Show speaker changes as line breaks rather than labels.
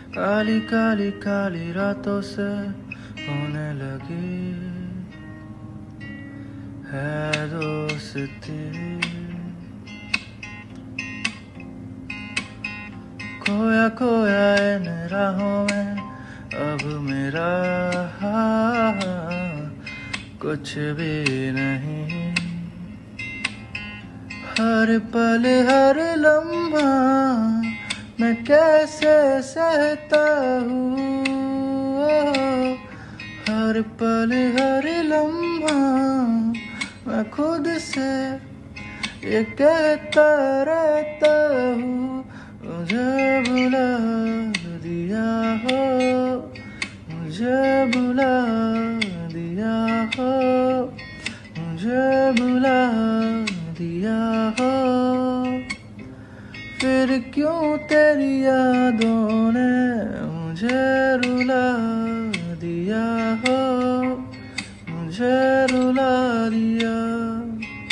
काली काली काली रातों से होने लगी है दोस्ती। खोया खोया इन राहों में अब मेरा कुछ भी नहीं। हर पल हर लम्हा मैं कैसे सहता हूँ। हर पल हर लम्हा मैं खुद से ये कहता रहता हूँ, मुझे भुला दिया हो, मुझे भुला दिया हो, मुझे भुला दिया हो। फिर क्यों तेरी यादों ने मुझे रुला दिया हो, मुझे रुला दिया।